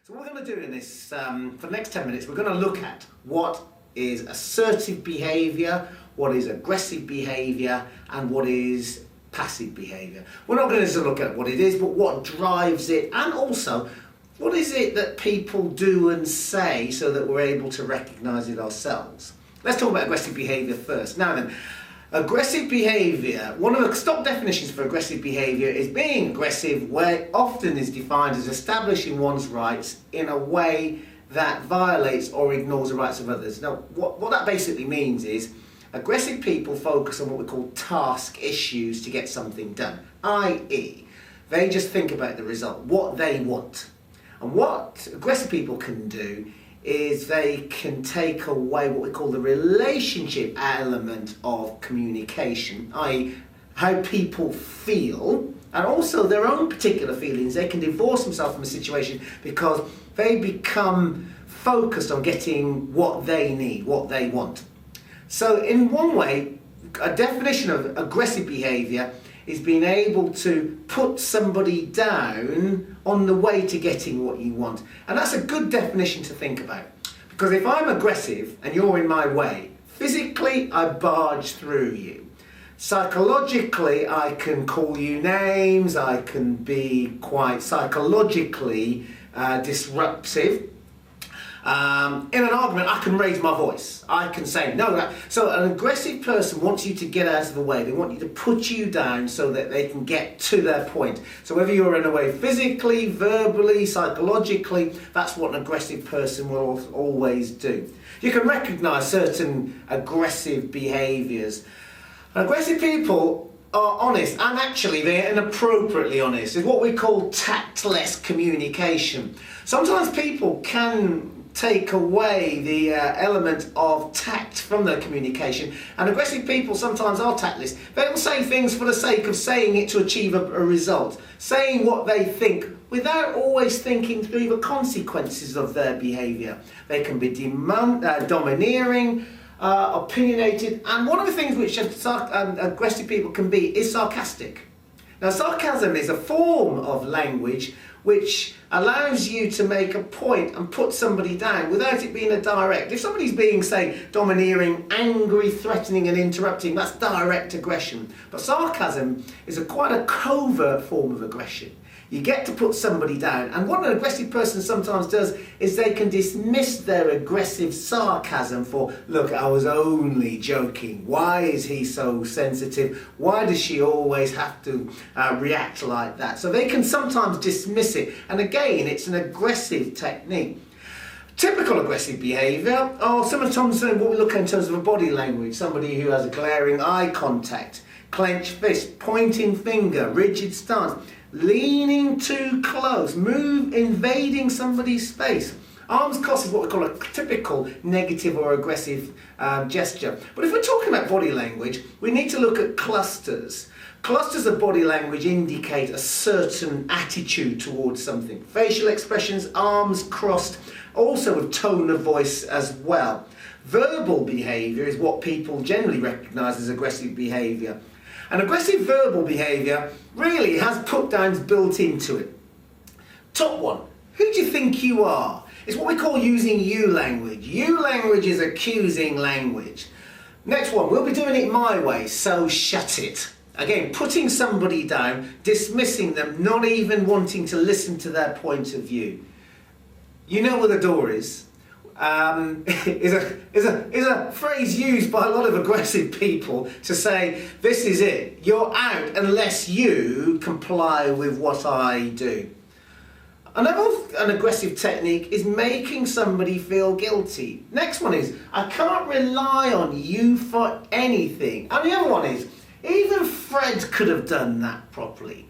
So what we're going to do in this, for the next 10 minutes, we're going to look at what is assertive behaviour, what is aggressive behaviour, and what is passive behaviour. We're not going to look at what it is, but what drives it, and also what is it that people do and say so that we're able to recognise it ourselves. Let's talk about aggressive behaviour first. Now then, aggressive behaviour, one of the stock definitions for aggressive behaviour is being aggressive, where often is defined as establishing one's rights in a way that violates or ignores the rights of others. Now, what that basically means is aggressive people focus on what we call task issues to get something done, i.e. they just think about the result, what they want. And what aggressive people can do is they can take away what we call the relationship element of communication, i.e. how people feel, and also their own particular feelings. They can divorce themselves from a situation because they become focused on getting what they need, what they want. So in one way, a definition of aggressive behaviour is being able to put somebody down on the way to getting what you want. And that's a good definition to think about. Because if I'm aggressive and you're in my way, physically I barge through you. Psychologically I can call you names, I can be quite psychologically disruptive. In an argument, I can raise my voice. I can say, no, that. So an aggressive person wants you to get out of the way. They want you to put you down so that they can get to their point. So whether you're in a way physically, verbally, psychologically, that's what an aggressive person will always do. You can recognise certain aggressive behaviours. Aggressive people are honest, and actually they're inappropriately honest. It's what we call tactless communication. Sometimes people can take away the element of tact from their communication, and aggressive people sometimes are tactless. They will say things for the sake of saying it to achieve a result, saying what they think without always thinking through the consequences of their behaviour. They can be domineering, opinionated, and one of the things which aggressive people can be is sarcastic. Now, sarcasm is a form of language which allows you to make a point and put somebody down without it being a direct. If somebody's being, say, domineering, angry, threatening and interrupting, that's direct aggression. But sarcasm is quite a covert form of aggression. You get to put somebody down, and what an aggressive person sometimes does is they can dismiss their aggressive sarcasm for, look, I was only joking. Why is he so sensitive? Why does she always have to react like that? So they can sometimes dismiss it, and again, it's an aggressive technique. Typical aggressive behaviour are sometimes what we look at in terms of a body language. Somebody who has a glaring eye contact, clenched fist, pointing finger, rigid stance, leaning too close, invading somebody's space. Arms crossed is what we call a typical negative or aggressive gesture. But if we're talking about body language, we need to look at clusters. Clusters of body language indicate a certain attitude towards something. Facial expressions, arms crossed, also with tone of voice as well. Verbal behaviour is what people generally recognise as aggressive behaviour. And aggressive verbal behaviour really has put-downs built into it. Top one, who do you think you are? It's what we call using you language. You language is accusing language. Next one, we'll be doing it my way, so shut it. Again, putting somebody down, dismissing them, not even wanting to listen to their point of view. You know where the door is. Is a phrase used by a lot of aggressive people to say, this is it, you're out unless you comply with what I do. An aggressive technique is making somebody feel guilty. Next one is, I can't rely on you for anything. And the other one is, even Fred could have done that properly.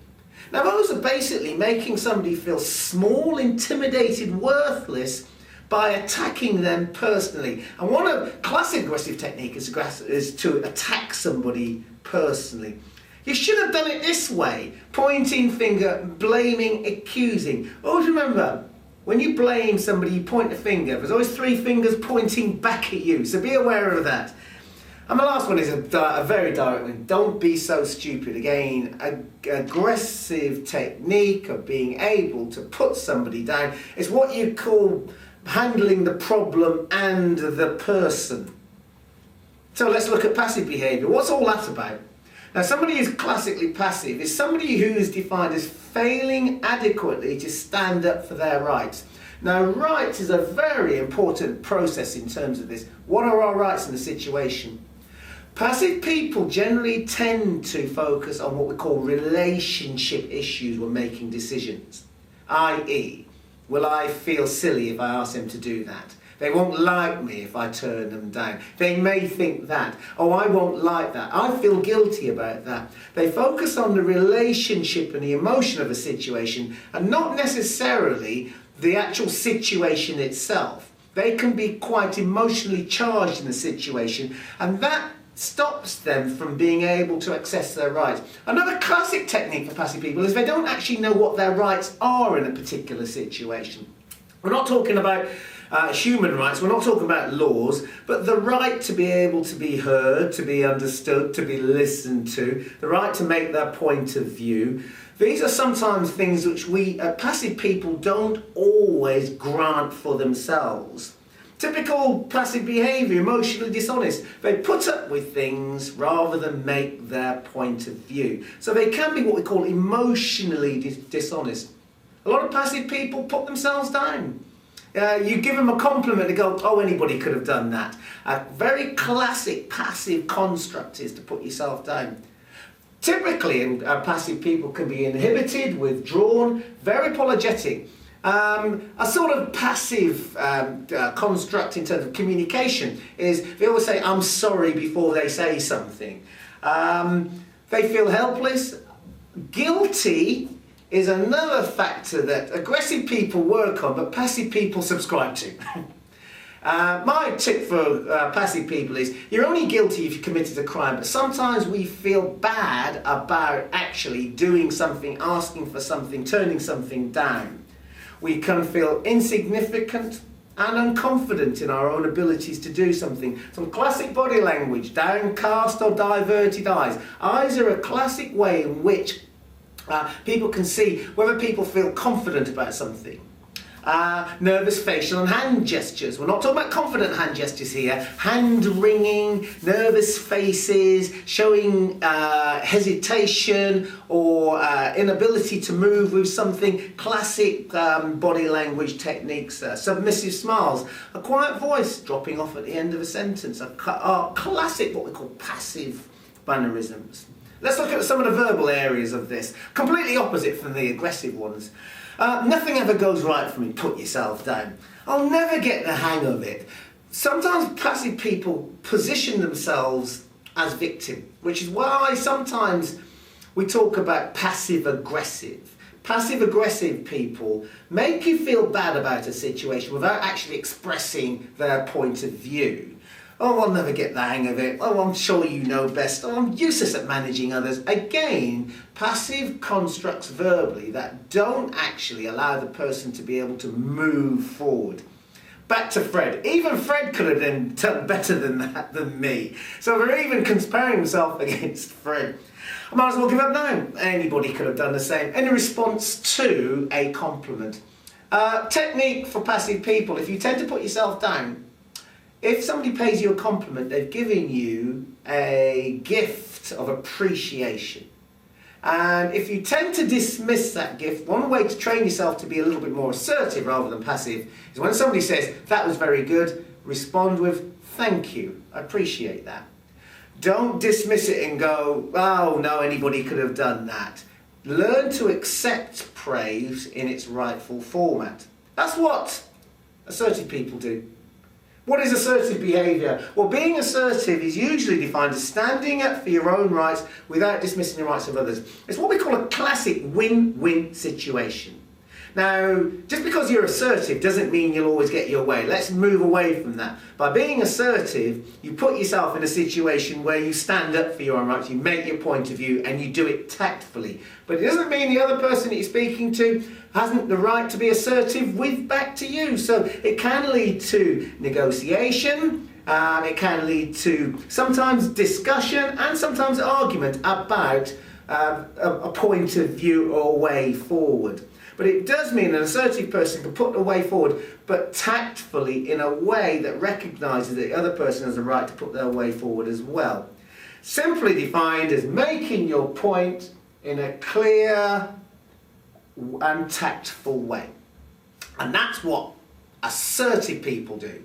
Now those are basically making somebody feel small, intimidated, worthless, by attacking them personally. And one of the classic aggressive technique is to attack somebody personally. You should have done it this way. Pointing finger, blaming, accusing. Always remember, when you blame somebody, you point a finger. There's always three fingers pointing back at you, so be aware of that. And the last one is a very direct one. Don't be so stupid. Again, an aggressive technique of being able to put somebody down. It's what you call handling the problem and the person. So let's look at passive behaviour. What's all that about? Now, somebody who's classically passive is somebody who is defined as failing adequately to stand up for their rights. Now, rights is a very important process in terms of this. What are our rights in the situation? Passive people generally tend to focus on what we call relationship issues when making decisions. i.e., will I feel silly if I ask them to do that? They won't like me if I turn them down. They may think that. Oh, I won't like that. I feel guilty about that. They focus on the relationship and the emotion of a situation and not necessarily the actual situation itself. They can be quite emotionally charged in the situation, and that stops them from being able to access their rights. Another classic technique for passive people is they don't actually know what their rights are in a particular situation. We're not talking about human rights, we're not talking about laws, but the right to be able to be heard, to be understood, to be listened to, the right to make their point of view. These are sometimes things which we passive people don't always grant for themselves. Typical passive behaviour, emotionally dishonest. They put up with things rather than make their point of view. So they can be what we call emotionally dishonest. A lot of passive people put themselves down. You give them a compliment and go, oh, anybody could have done that. A very classic passive construct is to put yourself down. Typically, passive people can be inhibited, withdrawn, very apologetic. A sort of passive construct in terms of communication is they always say, I'm sorry before they say something. They feel helpless. Guilty is another factor that aggressive people work on, but passive people subscribe to. My tip for passive people is you're only guilty if you committed a crime, but sometimes we feel bad about actually doing something, asking for something, turning something down. We can feel insignificant and unconfident in our own abilities to do something. Some classic body language, downcast or diverted eyes. Eyes are a classic way in which people can see whether people feel confident about something. Nervous facial and hand gestures. We're not talking about confident hand gestures here. Hand wringing, nervous faces, showing hesitation or inability to move with something. Classic body language techniques. Submissive smiles. A quiet voice dropping off at the end of a sentence. Are classic what we call passive mannerisms. Let's look at some of the verbal areas of this. Completely opposite from the aggressive ones. Nothing ever goes right for me. Put yourself down. I'll never get the hang of it. Sometimes passive people position themselves as victim, which is why sometimes we talk about passive-aggressive. Passive-aggressive people make you feel bad about a situation without actually expressing their point of view. Oh, I'll never get the hang of it. Oh, I'm sure you know best. Oh, I'm useless at managing others. Again, passive constructs verbally that don't actually allow the person to be able to move forward. Back to Fred. Even Fred could have done better than that than me. So they're even comparing himself against Fred. I might as well give up now. Anybody could have done the same in response to a compliment. Technique for passive people. If you tend to put yourself down, if somebody pays you a compliment, they've given you a gift of appreciation. And if you tend to dismiss that gift, one way to train yourself to be a little bit more assertive rather than passive is when somebody says, that was very good, respond with, thank you, I appreciate that. Don't dismiss it and go, oh no, anybody could have done that. Learn to accept praise in its rightful format. That's what assertive people do. What is assertive behaviour? Well, being assertive is usually defined as standing up for your own rights without dismissing the rights of others. It's what we call a classic win-win situation. Now, just because you're assertive doesn't mean you'll always get your way. Let's move away from that. By being assertive, you put yourself in a situation where you stand up for your own rights, you make your point of view, and you do it tactfully. But it doesn't mean the other person that you're speaking to hasn't the right to be assertive with back to you. So it can lead to negotiation, It can lead to sometimes discussion and sometimes argument about a point of view or a way forward. But it does mean an assertive person can put a way forward, but tactfully in a way that recognises that the other person has a right to put their way forward as well. Simply defined as making your point in a clear and tactful way. And that's what assertive people do.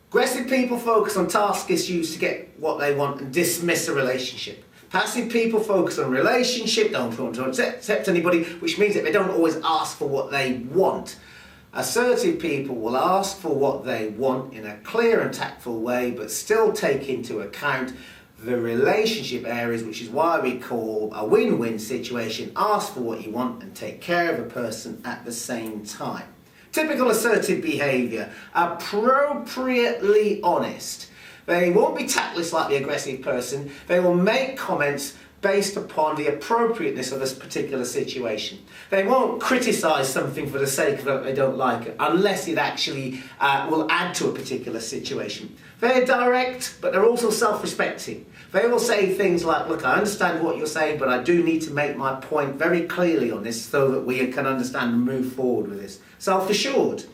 Aggressive people focus on task issues to get what they want and dismiss a relationship. Passive people focus on relationship, don't want to accept anybody, which means that they don't always ask for what they want. Assertive people will ask for what they want in a clear and tactful way, but still take into account the relationship areas, which is why we call a win-win situation. Ask for what you want and take care of a person at the same time. Typical assertive behaviour, appropriately honest. They won't be tactless like the aggressive person. They will make comments based upon the appropriateness of this particular situation. They won't criticise something for the sake of it, they don't like it, unless it actually will add to a particular situation. They're direct, but they're also self-respecting. They will say things like, look, I understand what you're saying, but I do need to make my point very clearly on this so that we can understand and move forward with this. Self-assured.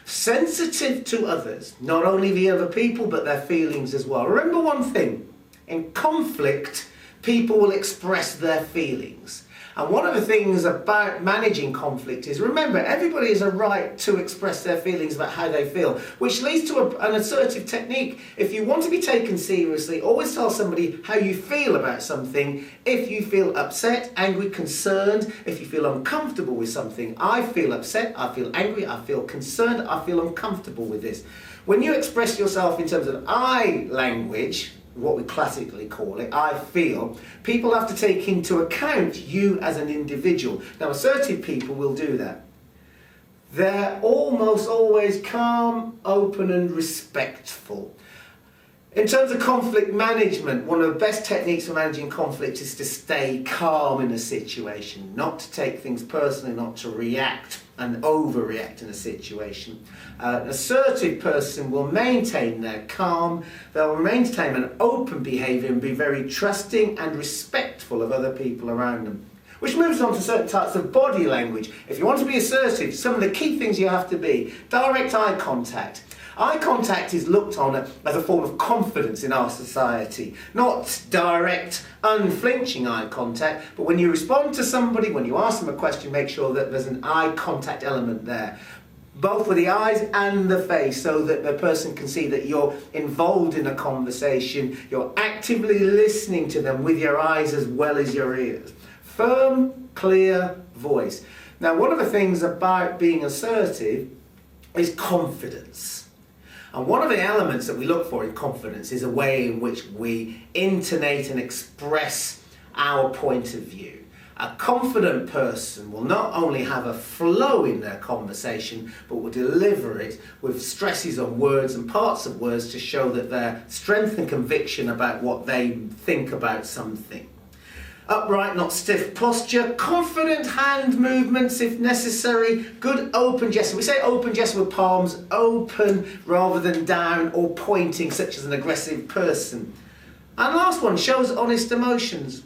Sensitive to others, not only the other people, but their feelings as well. Remember one thing, in conflict, people will express their feelings. And one of the things about managing conflict is, remember, everybody has a right to express their feelings about how they feel, which leads to an assertive technique. If you want to be taken seriously, always tell somebody how you feel about something. If you feel upset, angry, concerned, if you feel uncomfortable with something, I feel upset, I feel angry, I feel concerned, I feel uncomfortable with this. When you express yourself in terms of I language, what we classically call it, I feel, people have to take into account you as an individual. Now, assertive people will do that. They're almost always calm, open and respectful. In terms of conflict management, one of the best techniques for managing conflict is to stay calm in a situation, not to take things personally, not to react and overreact in a situation. An assertive person will maintain their calm, they'll maintain an open behaviour and be very trusting and respectful of other people around them. Which moves on to certain types of body language. If you want to be assertive, some of the key things you have to be: direct eye contact. Eye contact is looked on as a form of confidence in our society. Not direct, unflinching eye contact, but when you respond to somebody, when you ask them a question, make sure that there's an eye contact element there. Both with the eyes and the face, so that the person can see that you're involved in a conversation, you're actively listening to them with your eyes as well as your ears. Firm, clear voice. Now, one of the things about being assertive is confidence. And one of the elements that we look for in confidence is a way in which we intonate and express our point of view. A confident person will not only have a flow in their conversation, but will deliver it with stresses on words and parts of words to show that their strength and conviction about what they think about something. Upright, not stiff posture, confident hand movements if necessary, good open gesture. We say open gesture with palms open rather than down or pointing, such as an aggressive person. And last one, shows honest emotions.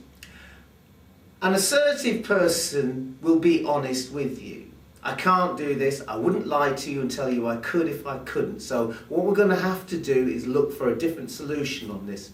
An assertive person will be honest with you. I can't do this, I wouldn't lie to you and tell you I could if I couldn't. So what we're going to have to do is look for a different solution on this.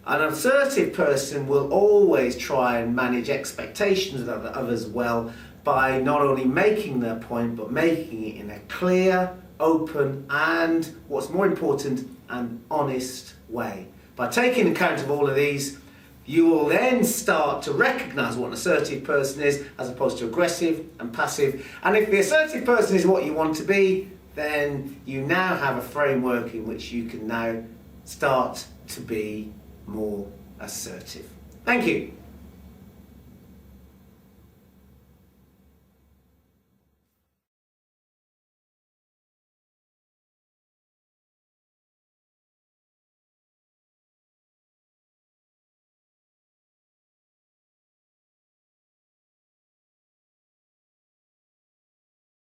An assertive person will always try and manage expectations of others well by not only making their point, but making it in a clear, open, and, what's more important, an honest way. By taking account of all of these, you will then start to recognise what an assertive person is as opposed to aggressive and passive. And if the assertive person is what you want to be, then you now have a framework in which you can now start to be more assertive. Thank you.